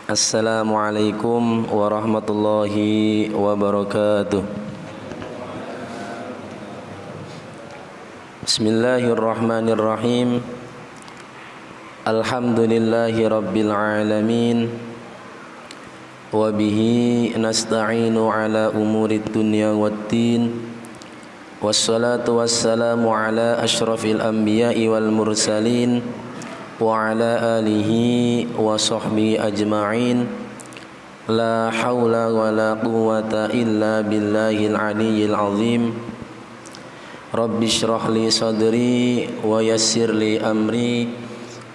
Assalamualaikum warahmatullahi wabarakatuh. Bismillahirrahmanirrahim. Alhamdulillahi rabbil alamin. Wa bihi nasta'inu ala umurid dunya waddin. Wassalatu wassalamu ala ashrafil anbiya'i wal mursalin wa ala alihi wa sahbihi ajma'in. La hawla wa la quwwata illa billahil aliyyil azim. Rabbi shrah li sadri wa yassir li amri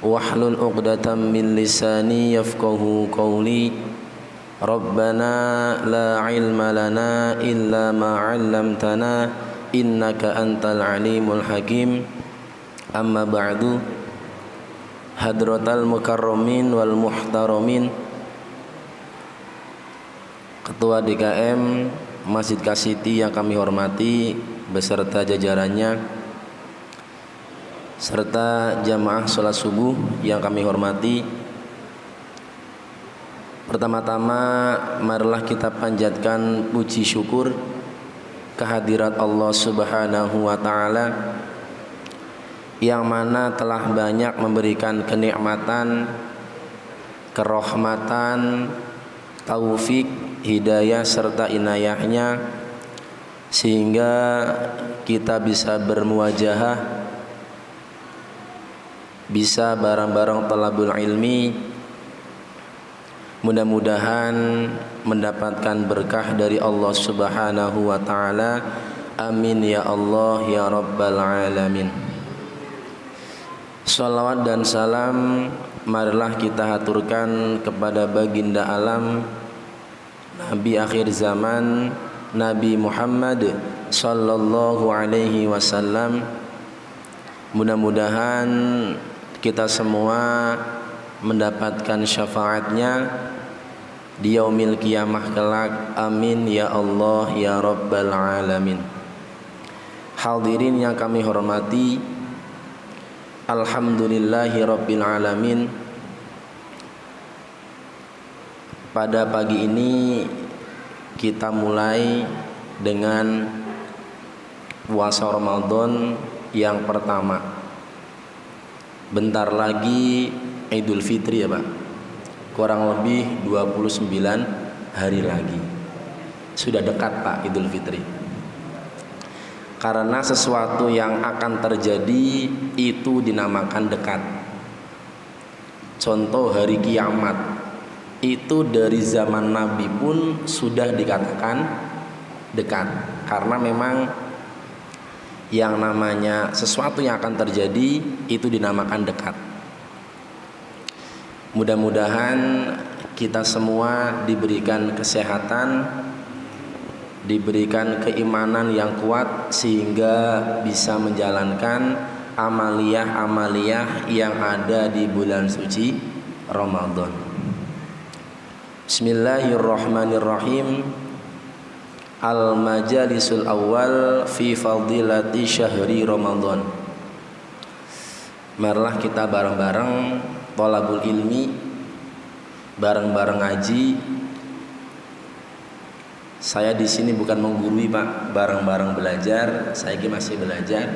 wahlul 'uqdatam min lisani yafqahu qawli. Rabbana la ilma lana illa ma 'allamtana innaka antal alimul hakim. Amma ba'du. Hadratal mukarramin wal muhtaramin, Ketua DKM Masjid Kasiti yang kami hormati beserta jajarannya, serta jamaah sholat subuh yang kami hormati. Pertama-tama marilah kita panjatkan puji syukur kehadirat Allah Subhanahu wa ta'ala, yang mana telah banyak memberikan kenikmatan, kerahmatan, taufik, hidayah serta inayahnya, sehingga kita bisa bermuwajahah, bisa bareng-bareng talabul ilmi. Mudah-mudahan mendapatkan berkah dari Allah Subhanahu wa ta'ala. Amin ya Allah ya rabbal alamin. Salawat dan salam marilah kita haturkan kepada baginda alam, Nabi akhir zaman, Nabi Muhammad sallallahu alaihi wasallam. Mudah-mudahan kita semua mendapatkan syafaatnya di yaumil qiyamah kelak. Amin ya Allah ya rabbal alamin. Hadirin yang kami hormati, alhamdulillahi rabbil alamin. Pada pagi ini kita mulai dengan puasa Ramadan yang pertama. Bentar lagi Idul Fitri ya Pak. Kurang lebih 29 hari lagi. Sudah dekat Pak Idul Fitri. Karena sesuatu yang akan terjadi itu dinamakan dekat. Contoh hari kiamat itu dari zaman Nabi pun sudah dikatakan dekat. Karena memang yang namanya sesuatu yang akan terjadi itu dinamakan dekat. Mudah-mudahan kita semua diberikan kesehatan, diberikan keimanan yang kuat, sehingga bisa menjalankan amaliyah-amaliyah yang ada di bulan suci Ramadan. Bismillahirrahmanirrahim. Al-majalisul awal fi fadilati syahri Ramadan. Marilah kita bareng-bareng thalabul ilmi, bareng-bareng ngaji. Saya di sini bukan menggurui Pak, bareng-bareng belajar. Saya masih belajar.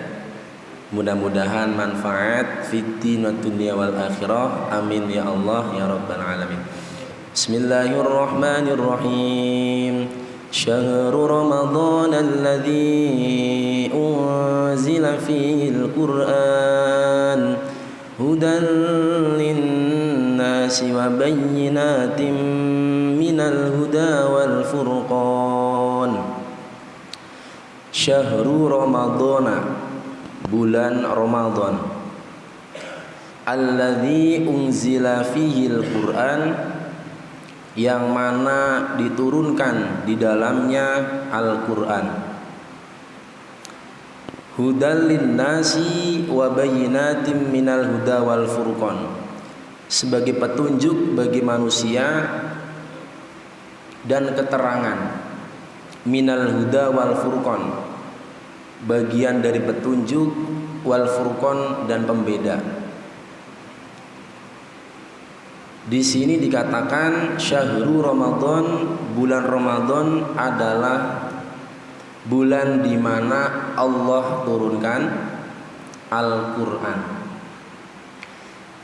Mudah-mudahan manfaat fiddin wa dunya wal akhirah. Amin ya Allah ya rabbal alamin. Bismillahirrahmanirrahim. Syahrul Ramadan alladzi unzila fihi al-Qur'an hudan lin-nasi wa bayyinatin minal huda wal furqan. Syahrul Ramadana, bulan Ramadan, alladzi unzila fihi al-Qur'an, yang mana diturunkan di dalamnya Al-Qur'an. Hudal linnasi wa bayyinatin minal huda wal furqan, sebagai petunjuk bagi manusia dan keterangan. Minal huda wal furqan, bagian dari petunjuk, wal furqan dan pembeda. Di sini dikatakan syahru Ramadan, bulan Ramadan adalah bulan di mana Allah turunkan Al-Qur'an.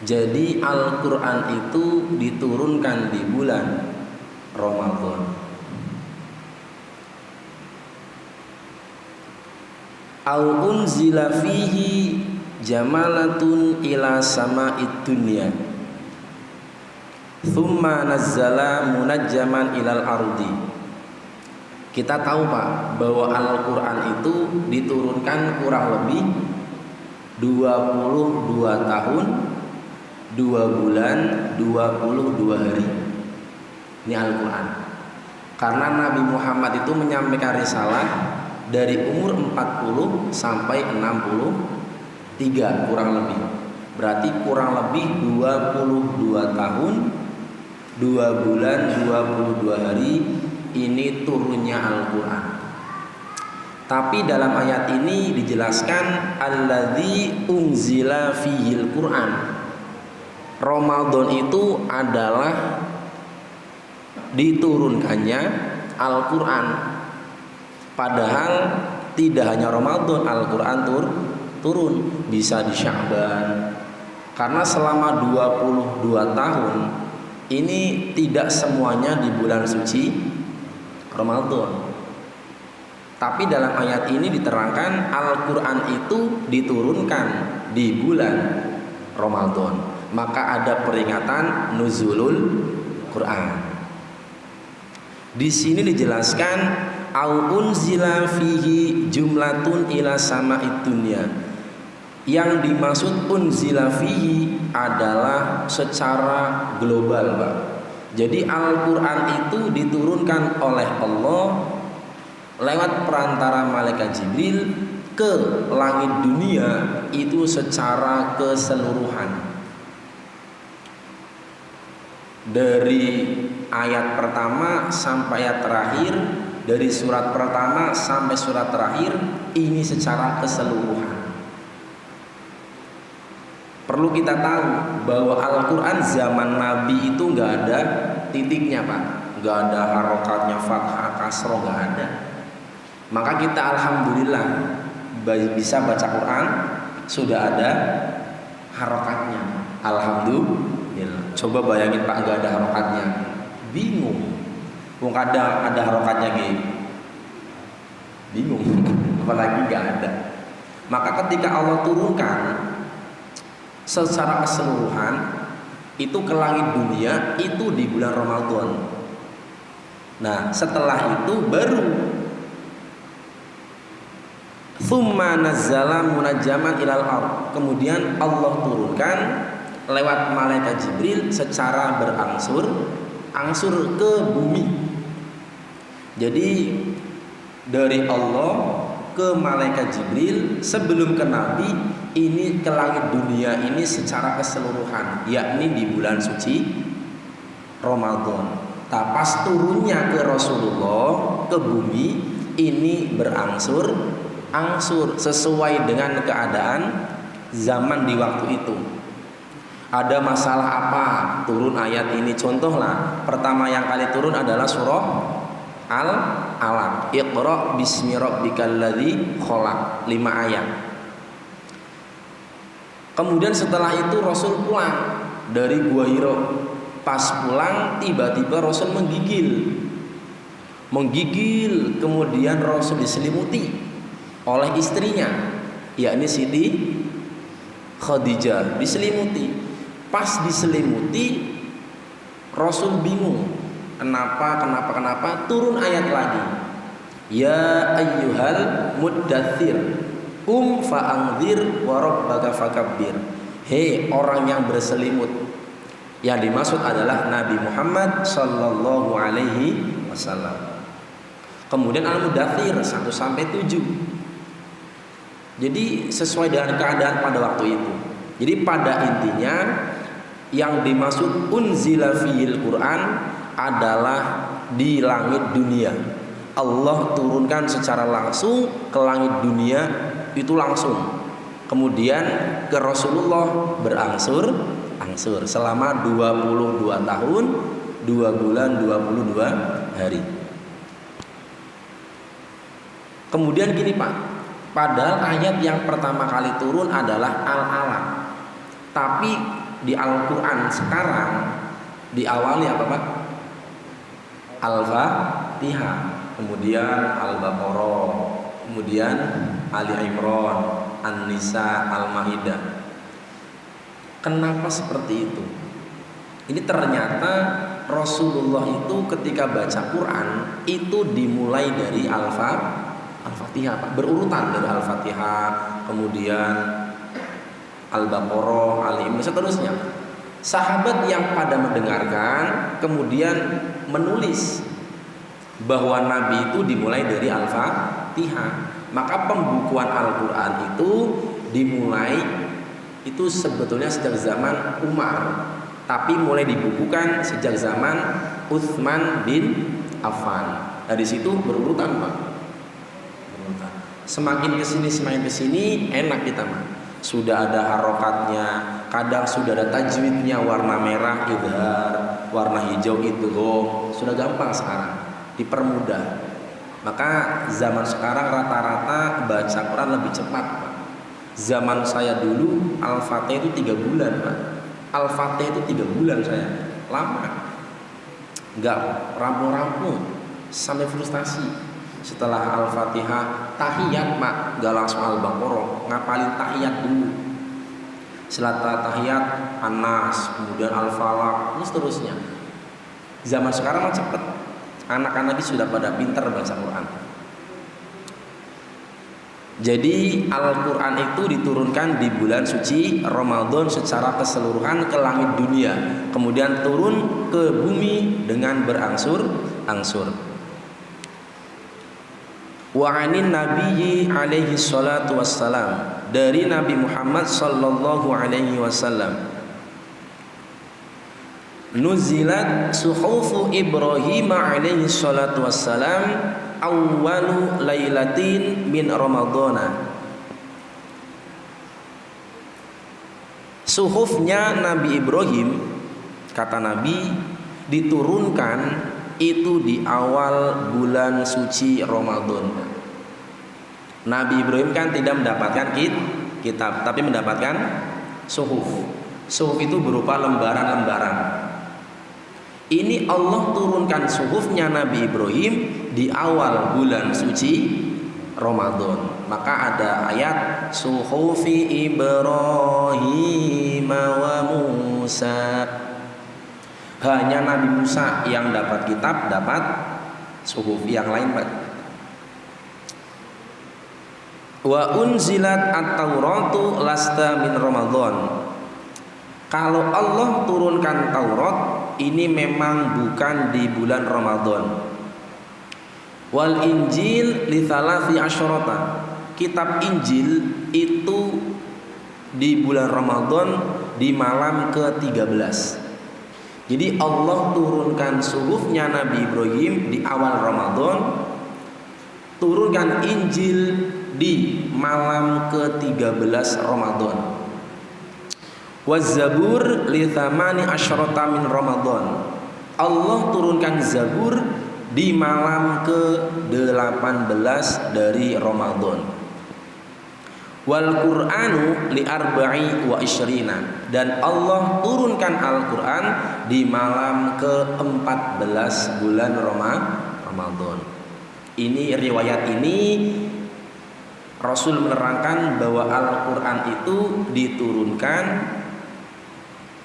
Jadi Al-Qur'an itu diturunkan di bulan Ramadan. Au unzila fihi jamalatun ila sama'id dunya. Thumma nazzala munajjaman ilal ardi. Kita tahu Pak bahwa Al-Quran itu diturunkan kurang lebih 22 tahun 2 bulan 22 hari. Ini Al-Quran. Karena Nabi Muhammad itu menyampaikan risalah dari umur 40 sampai 63 kurang lebih. Berarti kurang lebih 22 tahun 2 bulan 22 hari ini turunnya Al-Quran. Tapi dalam ayat ini dijelaskan alladzi unzila fihil Quran. Ramadan itu adalah diturunkannya Al-Quran. Padahal tidak hanya Ramadan Al-Quran turun, bisa di Sya'ban. Karena selama 22 tahun ini tidak semuanya di bulan suci Ramadan. Tapi dalam ayat ini diterangkan Al-Quran itu diturunkan di bulan Ramadan. Maka ada peringatan nuzulul Quran. Di sini dijelaskan au unzila fihi jumlatun ila sama'id dunya. Yang dimaksud unzila fihi adalah secara global, Pak. Jadi Al-Quran itu diturunkan oleh Allah lewat perantara malaikat Jibril ke langit dunia itu secara keseluruhan. Dari ayat pertama sampai ayat terakhir, dari surat pertama sampai surat terakhir, ini secara keseluruhan. Perlu kita tahu bahwa Al-Quran zaman Nabi itu nggak ada titiknya, Pak. Nggak ada harokatnya, fathah, kasroh, nggak ada. Maka kita alhamdulillah bisa baca Quran sudah ada harokatnya. Alhamdulillah. Coba bayangin Pak, nggak ada harokatnya, bingung. Wong ada harokatnya gitu, bingung. Apalagi nggak ada. Maka ketika Allah turunkan secara keseluruhan itu ke langit dunia itu di bulan Ramadan. Nah, setelah itu baru thumma nazzala munajjaman ilal ard. Kemudian Allah turunkan lewat malaikat Jibril secara berangsur ke bumi. Jadi dari Allah ke malaikat Jibril sebelum ke Nabi, ini ke langit dunia ini secara keseluruhan, yakni di bulan suci Ramadan. Pas turunnya ke Rasulullah ke bumi ini berangsur sesuai dengan keadaan zaman di waktu itu. Ada masalah apa turun ayat ini? Contohlah, pertama yang kali turun adalah surah Al-Alaq. Iqra bismi rabbikal ladzi khalaq, 5 ayat. Kemudian setelah itu Rasul pulang dari Gua Hira. Pas pulang tiba-tiba Rasul menggigil, kemudian Rasul diselimuti oleh istrinya, yakni Siti Khadijah, diselimuti. Pas diselimuti Rasul bingung, kenapa turun ayat lagi. Ya ayyuhal muddatsir fa'anzir wa rabbaka fakabbir. Hei orang yang berselimut. Yang dimaksud adalah Nabi Muhammad sallallahu alaihi wasallam. Kemudian Al-Mudaththir 1 sampai 7. Jadi sesuai dengan keadaan pada waktu itu. Jadi pada intinya yang dimaksud unzila fihil Quran adalah di langit dunia. Allah turunkan secara langsung ke langit dunia itu langsung. Kemudian ke Rasulullah berangsur berangsur selama 22 tahun 2 bulan 22 hari. Kemudian gini Pak, padahal ayat yang pertama kali turun adalah Al-Alaq, tapi di Al-Quran sekarang diawali apa Pak? Al-Fatihah, kemudian Al-Baqarah, kemudian Ali Imran, An-Nisa, Al-Maidah. Kenapa seperti itu? Ini ternyata Rasulullah itu ketika baca Quran itu dimulai dari Al-Fatihah Pak, berurutan dari Al-Fatihah, kemudian Al-Baqarah, Ali Imran, seterusnya. Sahabat yang pada mendengarkan kemudian menulis bahwa Nabi itu dimulai dari Al-Fatihah. Maka pembukuan Al-Quran itu dimulai itu sebetulnya sejak zaman Umar, tapi mulai dibukukan sejak zaman Utsman bin Affan. Dari situ berurutan Pak. Berurutan. Semakin kesini enak kita Pak. Sudah ada harokatnya, kadang sudah ada tajwidnya, warna merah idhar, warna hijau idgham, sudah gampang sekarang, dipermudah. Maka zaman sekarang rata-rata baca Quran lebih cepat Pak. Zaman saya dulu Al-Fatihah itu 3 bulan Pak. Al-Fatihah itu 3 bulan saya, lama, nggak rampung-rampung sampai frustasi. Setelah Al-Fatihah tahiyat Pak, nggak langsung Al-Baqarah, ngapalin tahiyat dulu. Setelah tahiyat An-Nas, kemudian Al-Falaq, ini seterusnya. Zaman sekarang mah cepet, anak-anak ini sudah pada pintar baca Quran. Jadi Al-Quran itu diturunkan di bulan suci Ramadan secara keseluruhan ke langit dunia, kemudian turun ke bumi dengan berangsur-angsur. Wa anin nabiyyi alaihi salatu wassalam, dari Nabi Muhammad sallallahu alaihi wasallam, nuzilat suhufu Ibrahim alaihi salatu wassalam awwalu lailatin min Ramadana. Suhufnya Nabi Ibrahim, kata Nabi, diturunkan itu di awal bulan suci Ramadan. Nabi Ibrahim kan tidak mendapatkan kitab, tapi mendapatkan suhuf. Suhuf itu berupa lembaran-lembaran. Ini Allah turunkan suhufnya Nabi Ibrahim di awal bulan suci Ramadan. Maka ada ayat suhufi Ibrahim wa Musa. Hanya Nabi Musa yang dapat kitab, dapat suhuf, yang lain Pak. Wa unzilat at-tauratu lasta min Ramadan. Kalau Allah turunkan Taurat, ini memang bukan di bulan Ramadan. Wal Injil li thalathi asyarata. Kitab Injil itu di bulan Ramadan di malam ke-13. Jadi Allah turunkan suhufnya Nabi Ibrahim di awal Ramadan, turunkan Injil di malam ke-13 Ramadan. Waz-Zabur li thamani asyrata min Ramadan. Allah turunkan Zabur di malam ke-18 dari Ramadan. Wal Qur'anu li arba'i wa isyrina, dan Allah turunkan Al-Qur'an di malam ke-14 bulan Ramadan. Ini riwayat ini Rasul menerangkan bahwa Al-Qur'an itu diturunkan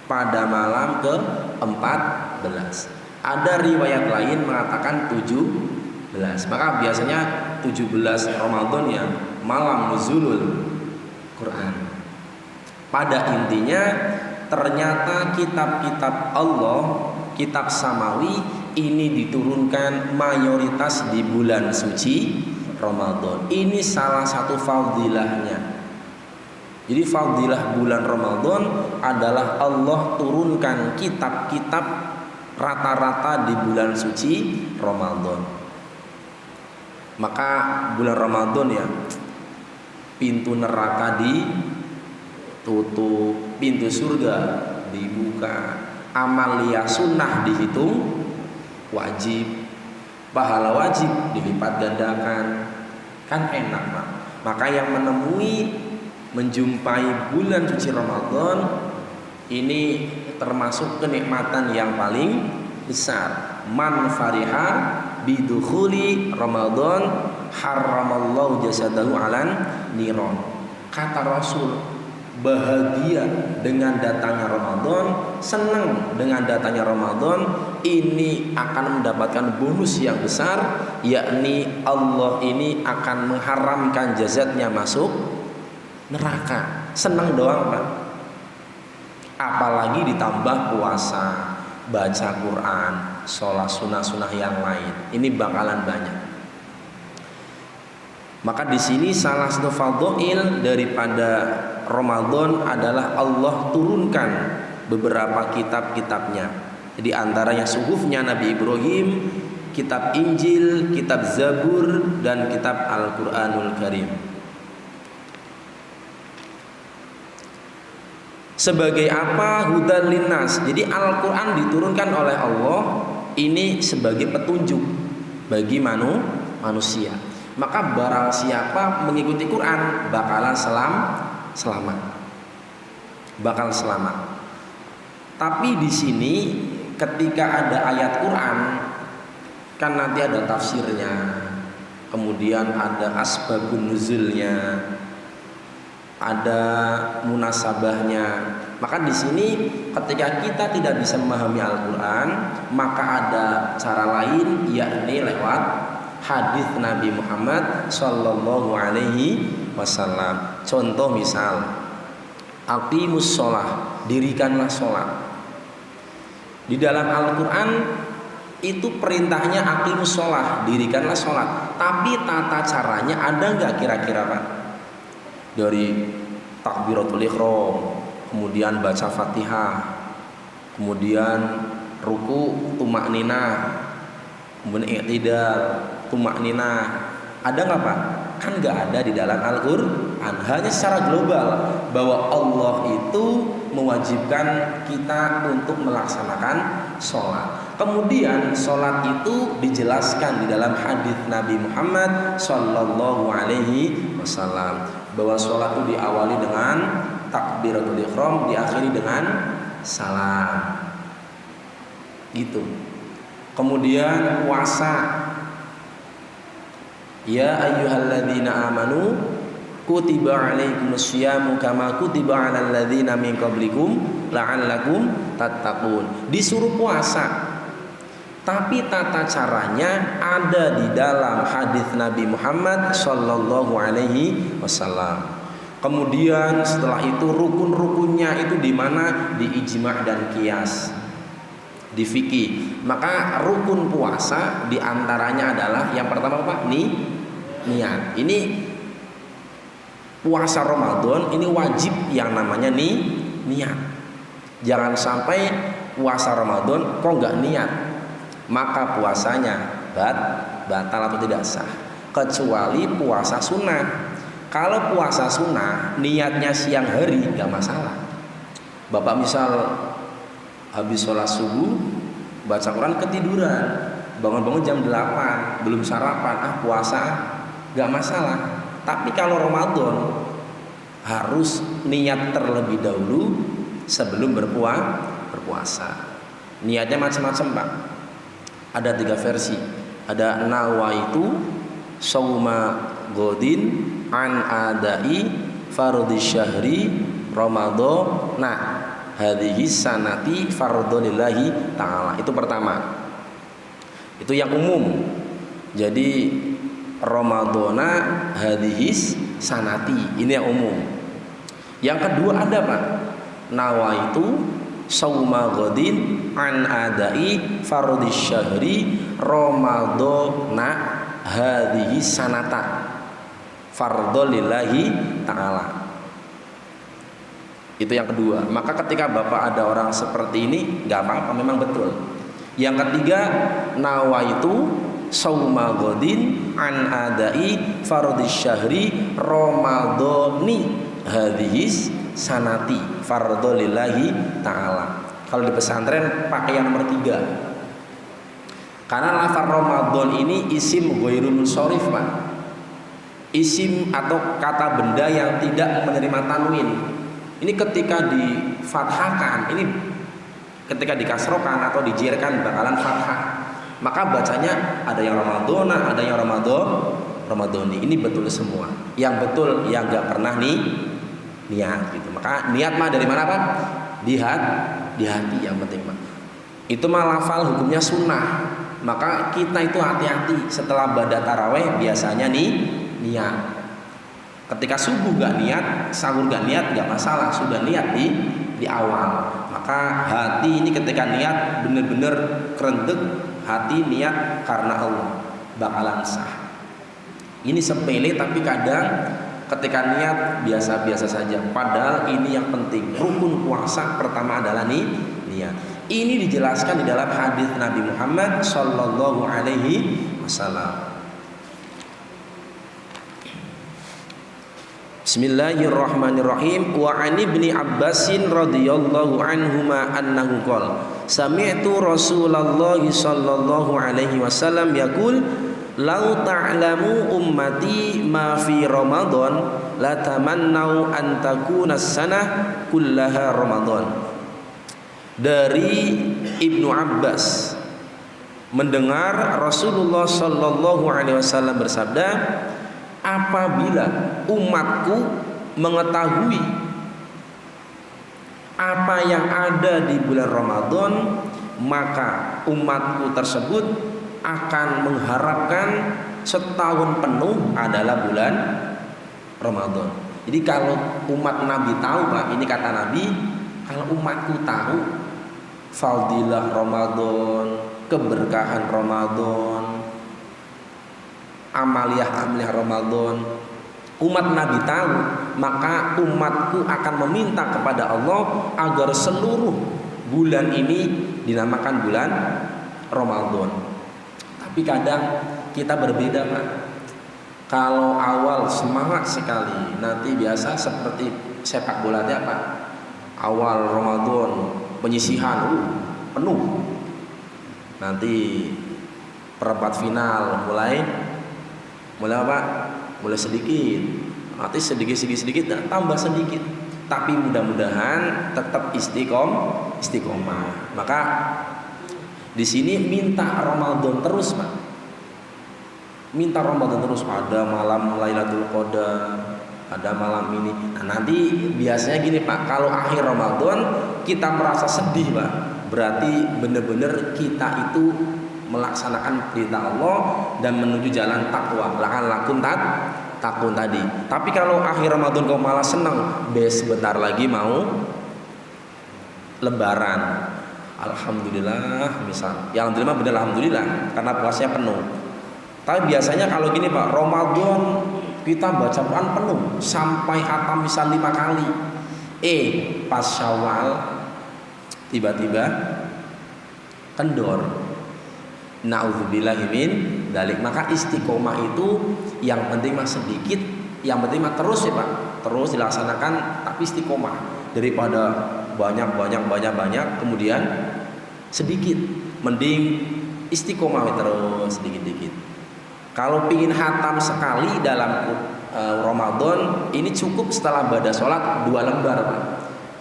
pada malam ke-14. Ada riwayat lain mengatakan 17. Maka biasanya 17 Ramadan ya malam nuzulul Quran. Pada intinya ternyata kitab-kitab Allah, kitab samawi ini diturunkan mayoritas di bulan suci Ramadan. Ini salah satu fadilahnya. Jadi fadilah bulan Ramadan adalah Allah turunkan kitab-kitab rata-rata di bulan suci Ramadan. Maka bulan Ramadan ya, pintu neraka ditutup, pintu surga dibuka. Amalia sunnah dihitung wajib, pahala wajib dilipat gandakan. Kan enak Pak. Maka yang menjumpai bulan suci Ramadan ini termasuk kenikmatan yang paling besar. Man fariha bidukhuli Ramadan haramallahu jasadahu alan niron. Kata Rasul, bahagia dengan datangnya Ramadan, senang dengan datangnya Ramadan, ini akan mendapatkan bonus yang besar, yakni Allah ini akan mengharamkan jasadnya masuk neraka. Senang doang Pak. Apalagi ditambah puasa, baca Quran, sholat sunnah-sunnah yang lain, ini bakalan banyak. Maka di sini salah satu fadhail daripada Ramadan adalah Allah turunkan beberapa kitab-kitabnya. Di antaranya suhufnya Nabi Ibrahim, kitab Injil, kitab Zabur, dan kitab Al-Quranul Karim. Sebagai apa? Hudan linnas. Jadi Al-Quran diturunkan oleh Allah ini sebagai petunjuk bagi manusia. Maka barang siapa mengikuti Quran bakalan selamat. Bakal selamat. Tapi di sini ketika ada ayat Quran kan nanti ada tafsirnya, kemudian ada asbabun nuzulnya, ada munasabahnya. Maka di sini ketika kita tidak bisa memahami Al-Quran, maka ada cara lain, yakni lewat hadis Nabi Muhammad Sallallahu Alaihi Wasallam. Contoh misal, aqimus sholah, dirikanlah sholat. Di dalam Al-Quran itu perintahnya aqimus sholah, dirikanlah sholat. Tapi tata caranya ada nggak kira-kira Pak? Dari takbiratul ihram, kemudian baca Fatihah, kemudian ruku tumakninah, kemudian i'tidal tumakninah, ada nggak Pak? Kan nggak ada di dalam Al-Quran. Hanya secara global bahwa Allah itu mewajibkan kita untuk melaksanakan sholat. Kemudian sholat itu dijelaskan di dalam hadis Nabi Muhammad Sallallahu Alaihi Wasallam bahwa sholat itu diawali dengan takbiratul ihram, diakhiri dengan salam. Gitu. Kemudian puasa, ya ayyuhalladzina amanu kutiba alaikumusyamu kama kutiba alal ladzina min qablikum la'allakum tattaqun. Disuruh puasa. Tapi tata caranya ada di dalam hadis Nabi Muhammad Sallallahu Alaihi Wasallam. Kemudian setelah itu rukun-rukunnya itu di mana? Di ijma' dan qiyas, di fikih. Maka rukun puasa diantaranya adalah yang pertama Pak, niat. Ini puasa Ramadan ini wajib yang namanya niat. Jangan sampai puasa Ramadan kok nggak niat, maka puasanya batal atau tidak sah. Kecuali puasa sunnah. Kalau puasa sunnah niatnya siang hari nggak masalah. Bapak misal habis sholat subuh baca Quran ketiduran, bangun-bangun jam 8 belum sarapan, puasa nggak masalah. Tapi kalau Ramadan harus niat terlebih dahulu sebelum berpuasa. Niatnya macam-macam Pak. Ada 3 versi. Ada nawaitu sauma godin an adai fardhi syahri Ramadan. Nah, hadhihi sanati fardholillahi ta'ala. Itu pertama. Itu yang umum. Jadi Ramadana hadhis sanati, ini yang umum. Yang kedua ada Pak, nawaitu sauma ghadin an adai fardhi syahri Ramadana hadhis sanata fardholillahi ta'ala. Itu yang kedua. Maka ketika Bapak ada orang seperti ini nggak apa-apa, memang betul. Yang ketiga, nawaitu sauma ghadin an adai fardhi syahri ramadhani hadhis sanati fardhu lillahi ta'ala. Kalau di pesantren pakai yang nomor 3. Karena lafaz Ramadan ini isim ghairu munsharif, Pak. Isim atau kata benda yang tidak menerima tanwin. Ini ketika difathahkan, ini ketika dikasrokan atau dijirkan bakalan fathah. Maka bacanya ada yang Ramadona, ada yang Ramadoni. Ini betul semua. Yang betul yang enggak pernah niat gitu. Maka niat mah dari mana, Pak? Di hati yang penting, Pak. Itu mah lafal hukumnya sunnah. Maka kita itu hati-hati setelah ibadah taraweh biasanya niat. Ketika subuh gak niat, sahur gak niat, gak masalah. Sudah niat di awal. Maka hati ini ketika niat benar-benar kerentek, hati niat karena Allah, bakalan sah. Ini sepele tapi kadang ketika niat biasa-biasa saja. Padahal ini yang penting. Rukun puasa pertama adalah niat. Ini dijelaskan di dalam hadis Nabi Muhammad sallallahu alaihi wasallam. Bismillahirrahmanirrahim. Wa 'an Ibni Abbasin radhiyallahu anhuma annahu qala sami'tu Rasulullah sallallahu alaihi wasallam yaqul lau ta'lamu ummati ma fi Ramadan la tamannau an takuna as-sanah kullaha Ramadan. Dari Ibnu Abbas mendengar Rasulullah sallallahu alaihi wasallam bersabda, apabila umatku mengetahui apa yang ada di bulan Ramadan, maka umatku tersebut akan mengharapkan setahun penuh adalah bulan Ramadan. Jadi kalau umat Nabi tahu, Pak, ini kata Nabi, kalau umatku tahu fadilah Ramadan, keberkahan Ramadan, amaliyah Ramadan, umat Nabi tahu, maka umatku akan meminta kepada Allah agar seluruh bulan ini dinamakan bulan Ramadan. Tapi kadang kita berbeda, Pak. Kalau awal semangat sekali, nanti biasa seperti sepak bola dia, Pak. Awal Ramadan penyisihan penuh. Nanti perempat final mulai apa? Mulai sedikit. Nanti sedikit tambah sedikit. Tapi mudah-mudahan tetap istiqomah. Maka di sini minta Ramadan terus, Pak. Minta Ramadan terus. Ada malam Lailatul Qadar, ada malam ini. Nah, nanti biasanya gini, Pak. Kalau akhir Ramadan kita merasa sedih, Pak. Berarti benar-benar kita itu melaksanakan perintah Allah dan menuju jalan takwa. La'allakum takun tadi. Tapi kalau akhir Ramadan kau malah senang, sebentar lagi mau Lebaran. Alhamdulillah misal. Ya alhamdulillah benar alhamdulillah karena puasanya penuh. Tapi biasanya kalau gini, Pak, Ramadan kita baca Quran penuh sampai khatam misal 5 kali. Pas Syawal tiba-tiba kendor. Na'udzubillahi min dzalik. Maka istiqomah itu yang penting mah sedikit, yang penting mah terus ya, Pak. Terus dilaksanakan tapi istiqomah daripada banyak kemudian sedikit. Mending istiqomah terus sedikit-sedikit. Kalau pingin hatam sekali dalam Ramadan, ini cukup setelah badan sholat 2 lembar, Pak.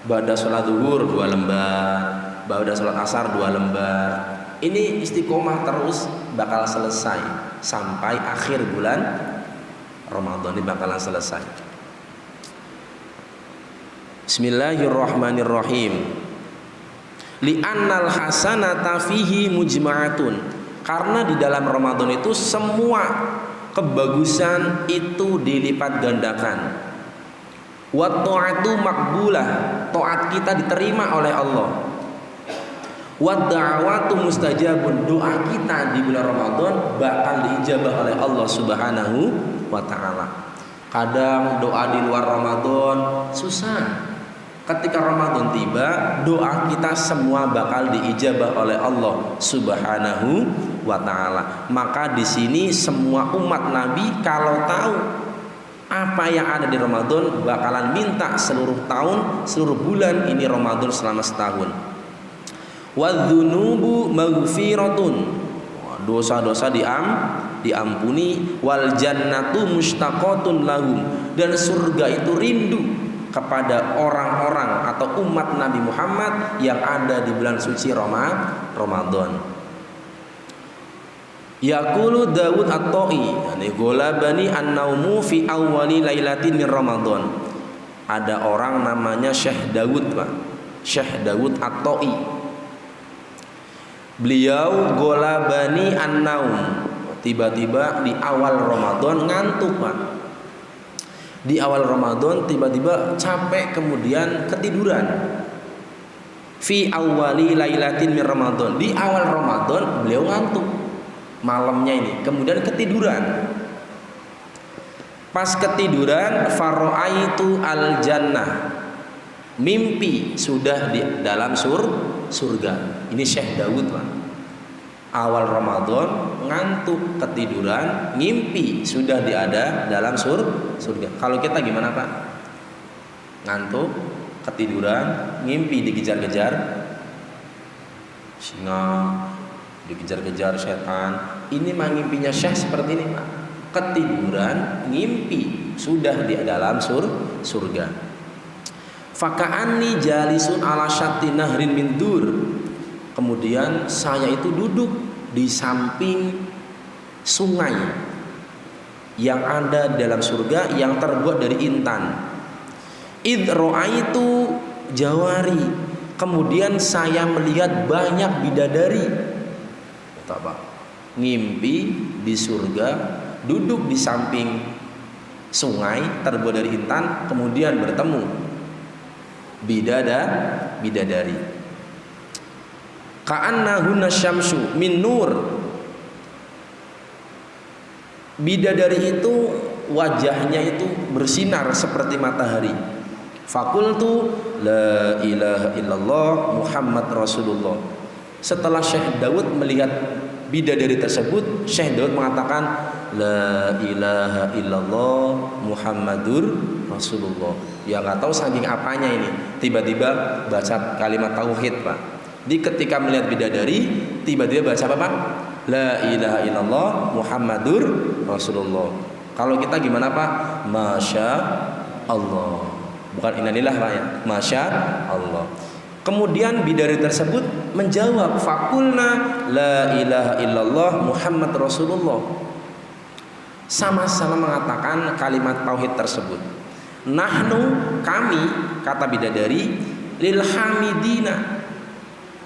Badan sholat zuhur 2 lembar, badan sholat asar 2 lembar. Ini istiqomah terus bakal selesai sampai akhir bulan Ramadan ini bakalan selesai. Bismillahirrahmanirrahim. Li'annal hasanata fihi mujma'atun. Karena di dalam Ramadan itu semua kebagusan itu dilipat gandakan. Wa ta'atu maqbulah. Taat kita diterima oleh Allah. Wa da'watu mustajabun. Doa kita di bulan Ramadan bakal diijabah oleh Allah Subhanahu wa taala. Kadang doa di luar Ramadan susah. Ketika Ramadan tiba, doa kita semua bakal diijabah oleh Allah Subhanahu wa taala. Maka di sini semua umat Nabi kalau tahu apa yang ada di Ramadan bakalan minta seluruh tahun, seluruh bulan ini Ramadan selama setahun. Wadzunubu maghfiratun, dosa-dosa diampuni. Wal jannatu mustaqatun lahum, dan surga itu rindu kepada orang-orang atau umat Nabi Muhammad yang ada di bulan suci Ramadan. Yaqulu Dawud At-Ta'i, yani golabani an-naumu fi awwali lailatin min Ramadan. Ada orang namanya Syekh Dawud, Pak. Syekh Dawud At-Ta'i. Beliau golabani an-naum. Tiba-tiba di awal Ramadan ngantuk, Pak. Di awal Ramadan tiba-tiba capek kemudian ketiduran. Fi awwali lailatin min Ramadan. Di awal Ramadan beliau ngantuk malamnya ini, kemudian ketiduran. Pas ketiduran, faro'aitu al jannah, mimpi sudah di dalam surga. Ini Syekh Dawud, Pak. Awal Ramadan ngantuk, ketiduran, ngimpi sudah ada dalam surga. Kalau kita gimana, Pak? Ngantuk, ketiduran, ngimpi dikejar-kejar singa, dikejar-kejar setan. Ini mah ngimpinya Syekh seperti ini, Pak. Ketiduran, ngimpi sudah di dalam surga. Faka'anni jalisun ala syatti nahrin min dur. Kemudian saya itu duduk di samping sungai yang ada dalam surga yang terbuat dari intan. Id ra'aitu jawari. Kemudian saya melihat banyak bidadari. Pak, ngimpi di surga, duduk di samping sungai terbuat dari intan, kemudian bertemu bidadari. Ka'annahunna syamsu min nur. Bidadari itu wajahnya itu bersinar seperti matahari. Fakultu la ilaha illallah Muhammad Rasulullah. Setelah Syekh Daud melihat bidadari tersebut, Syekh Daud mengatakan la ilaha illallah Muhammadur Rasulullah. Ya nggak tahu saking apanya ini, tiba-tiba baca kalimat tauhid, Pak. Di ketika melihat bidadari, tiba-tiba baca apa, Pak? La ilaha illallah Muhammadur Rasulullah. Kalau kita gimana, Pak? Masya Allah. Bukan innalillah, Pak, ya. Masya Allah. Kemudian bidadari tersebut menjawab, fakulna la ilaha illallah Muhammad Rasulullah. Sama-sama mengatakan kalimat tauhid tersebut. Nahnu, kami, kata bidadari, lil hamidina,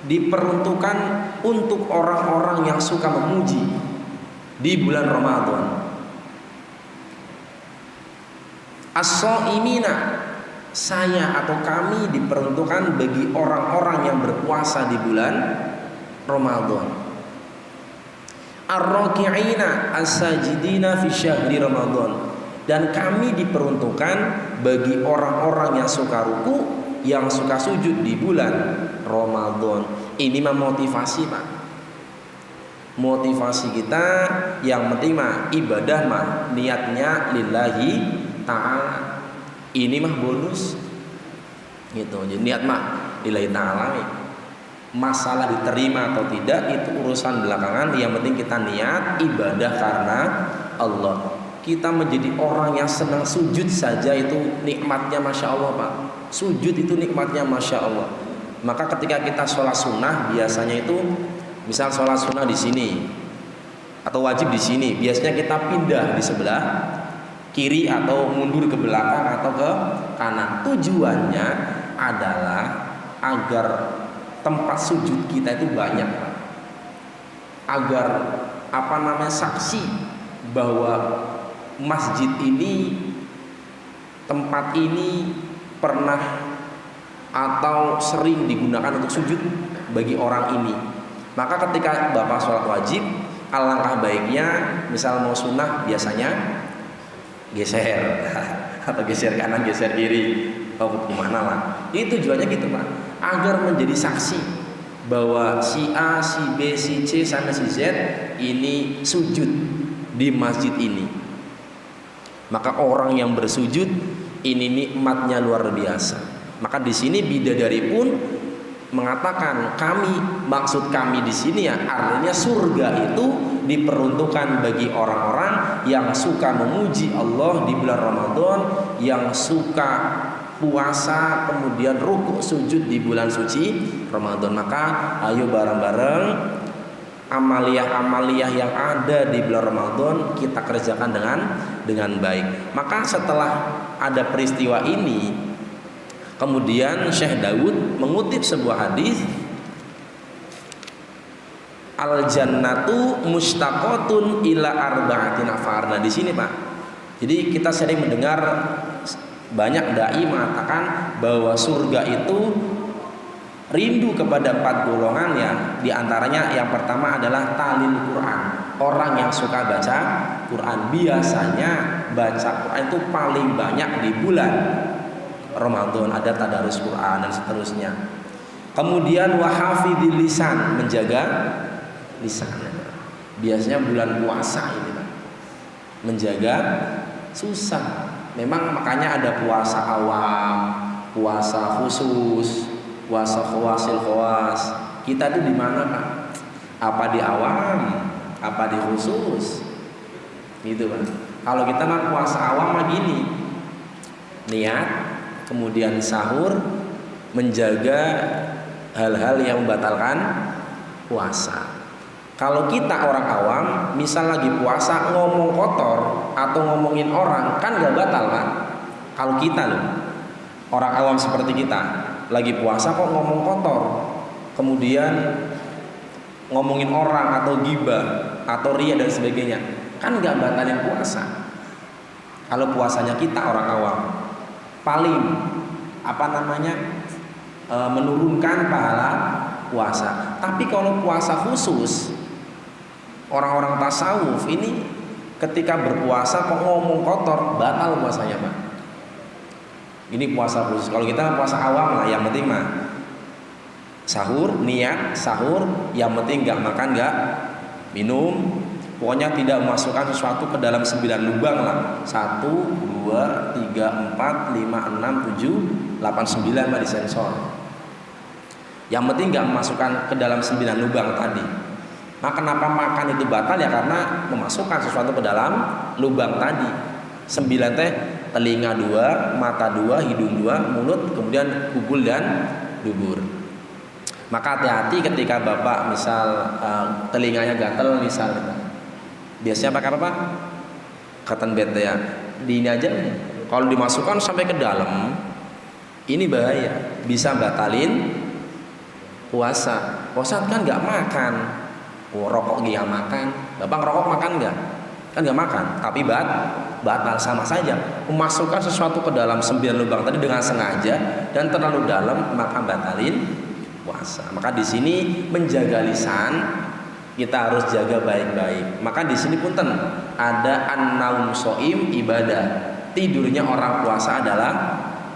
diperuntukkan untuk orang-orang yang suka memuji di bulan Ramadan. As-shaimina, saya atau kami diperuntukkan bagi orang-orang yang berpuasa di bulan Ramadan. Ar-raki'ina as-sajidina fi syahri Ramadan, dan kami diperuntukkan bagi orang-orang yang suka ruku, yang suka sujud di bulan Ramadan. Ini mah motivasi, Pak. Motivasi kita yang penting mah ibadah mah niatnya lillahi ta'ala. Ini mah bonus gitu. Jadi niat mah lillahi ta'ala. Masalah diterima atau tidak itu urusan belakangan. Yang penting kita niat ibadah karena Allah. Kita menjadi orang yang senang sujud saja itu nikmatnya Masya Allah, Pak. Sujud itu nikmatnya Masya Allah. Maka ketika kita sholat sunnah, biasanya itu misal sholat sunnah di sini atau wajib di sini, biasanya kita pindah di sebelah kiri atau mundur ke belakang atau ke kanan. Tujuannya adalah agar tempat sujud kita itu banyak, agar saksi bahwa masjid ini, tempat ini pernah atau sering digunakan untuk sujud bagi orang ini. Maka ketika Bapak sholat wajib, alangkah baiknya misal mau sunnah biasanya geser atau geser kanan, geser kiri, kemana lah. Itu tujuannya gitu, Pak, agar menjadi saksi bahwa si A, si B, si C sampai si Z ini sujud di masjid ini. Maka orang yang bersujud ini nikmatnya luar biasa. Maka di sini bidadari pun mengatakan maksud kami di sini ya artinya surga itu diperuntukkan bagi orang-orang yang suka memuji Allah di bulan Ramadan, yang suka puasa kemudian rukuk sujud di bulan suci Ramadan. Maka ayo bareng-bareng amaliyah-amaliyah yang ada di bulan Ramadan kita kerjakan dengan baik. Maka setelah ada peristiwa ini, kemudian Syekh Daud mengutip sebuah hadis, al jannatu mustaqatun ila arba'ati nafar. Nah di sini Pak, jadi kita sering mendengar banyak dai mengatakan bahwa surga itu rindu kepada 4 golongan ya. Di antaranya yang pertama adalah talil Quran, orang yang suka baca Quran. Biasanya baca Quran itu paling banyak di bulan Ramadan, ada tadarus Quran dan seterusnya. Kemudian wahafidil lisan, menjaga lisan. Biasanya bulan puasa ini Pak, menjaga susah. Memang makanya ada puasa awam, puasa khusus, puasa khawasil khawas. Kita tuh di mana Pak? Apa di awam? Apa di khusus? Gitu Pak. Kalau kita mah puasa awam mah gini, niat, kemudian sahur, menjaga hal-hal yang membatalkan puasa. Kalau kita orang awam, misal lagi puasa ngomong kotor atau ngomongin orang, kan gak batal Pak. Kalau kita loh, orang awam seperti kita, lagi puasa kok ngomong kotor, kemudian ngomongin orang atau gibah atau riya dan sebagainya, kan gak batalin puasa. Kalau puasanya kita orang awam, paling menurunkan pahala puasa. Tapi kalau puasa khusus, orang-orang tasawuf ini ketika berpuasa kok ngomong kotor, batal puasanya Pak. Ini puasa khusus. Kalau kita puasa awam lah, yang penting mah sahur, niat sahur, yang penting nggak makan nggak minum, pokoknya tidak memasukkan sesuatu ke dalam 9 lubang lah. 1, 2, 3, 4, 5, 6, 7, 8, 9 Pak disensor. Yang penting nggak memasukkan ke dalam 9 lubang tadi. Nah kenapa makan itu batal ya? Karena memasukkan sesuatu ke dalam lubang tadi. 9 teh, telinga 2, mata 2, hidung 2, mulut, kemudian kubul dan dubur. Maka hati-hati ketika Bapak misal telinganya gatel misal, biasanya pakai apa Pak? Cotton bed ya. Di ini aja, kalau dimasukkan sampai ke dalam, ini bahaya, bisa batalin puasa. Puasa kan nggak makan. Rokok dia makan, Bapak ngerokok makan nggak? Kan nggak makan, tapi batal sama saja. Memasukkan sesuatu ke dalam 9 lubang tadi dengan sengaja dan terlalu dalam, maka batalin puasa. Maka di sini menjaga lisan kita harus jaga baik-baik. Maka di sini punten ada an-naum shaim ibadah. Tidurnya orang puasa adalah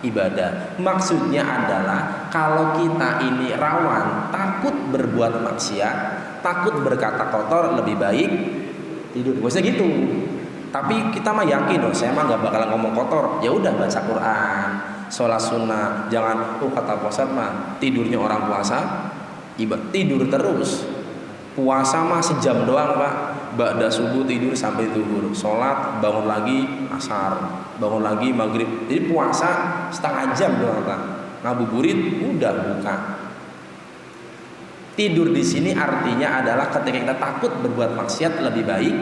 ibadah. Maksudnya adalah kalau kita ini rawan takut berbuat maksiat, takut berkata kotor, lebih baik tidur. Maksudnya gitu. Tapi kita mah yakin loh, saya mah nggak bakalan ngomong kotor. Ya udah baca Quran, sholat sunnah. Jangan kata Ustaz mah tidurnya orang puasa tidur terus. Puasa mah sejam doang Pak. Ba'da subuh tidur sampai zuhur, sholat, bangun lagi asar, bangun lagi maghrib. Jadi puasa setengah jam doang Pak. Ngabuburit udah buka. Tidur di sini artinya adalah ketika kita takut berbuat maksiat, lebih baik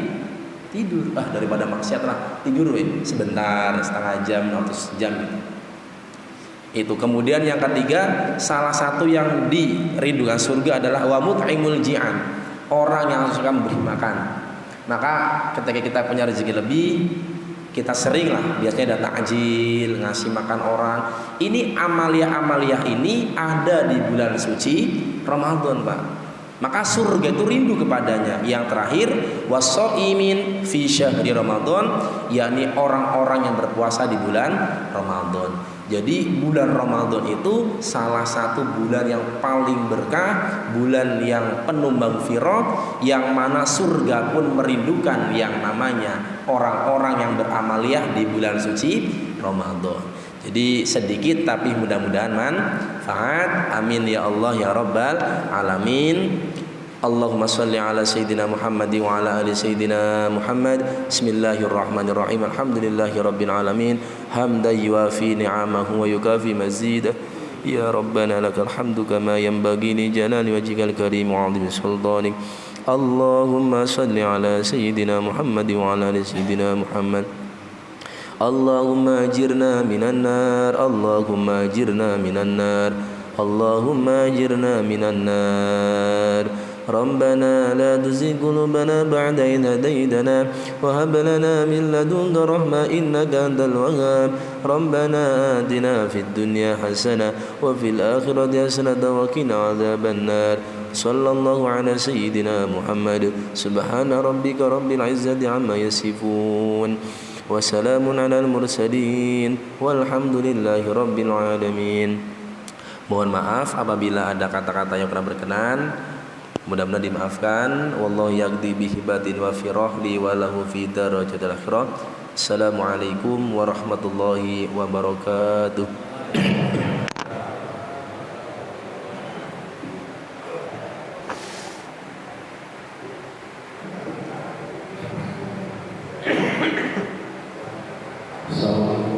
tidur daripada maksiat lah. Tidur sebentar, setengah jam atau sejam gitu. Itu. Kemudian yang ketiga, salah satu yang dirindukan surga adalah wa mut'imul ji'an, orang yang suka memberi makan. Maka ketika kita punya rezeki lebih, kita sering lah biasanya ada takjil, ngasih makan orang. Ini amaliyah-amaliyah ini ada di bulan suci Ramadan Pak. Maka surga itu rindu kepadanya. Yang terakhir, wasoimin fi syahri Ramadan, yakni orang-orang yang berpuasa di bulan Ramadan. Jadi bulan Ramadan itu salah satu bulan yang paling berkah, bulan yang penuh maghfirah, yang mana surga pun merindukan yang namanya orang-orang yang beramaliyah di bulan suci Ramadan. Jadi sedikit tapi mudah-mudahan manfaat. Amin ya Allah ya Rabbal alamin. Allahumma salli ala Sayyidina Muhammad wa ala ali Sayyidina Muhammad. Bismillahirrahmanirrahim. Alhamdulillahi Rabbil alamin. Hamdan yuafi ni'amahu wa yukafi mazidah. Ya Rabbana lakal hamdu kama yanbaghi li jalali wajhikal karim wa 'azimi sultanik. Allahumma salli ala Sayyidina Muhammad wa ala ali Sayyidina Muhammad. Allahumma ajirna minan nar. Allahumma ajirna minan nar. Allahumma ajirna minan nar. ربنا لا تزغ قلوبنا بعد إذ هديتنا وهب لنا من لدنك رحمة إنك أنت الوهاب ربنا آتنا في الدنيا حسنة وفي الآخرة حسنة وقنا عذاب النار صلى الله على سيدنا محمد سبحان ربك رب العزة عما يصفون وسلام على المرسلين والحمد لله رب العالمين. Mohon maaf apabila ada kata-kata yang kurang berkenan. Mudah-mudahan dimaafkan. Wallahu yaqdi bihibatin wa firahli wa lahu fi darajatil akhirah. Assalamualaikum warahmatullahi wabarakatuh.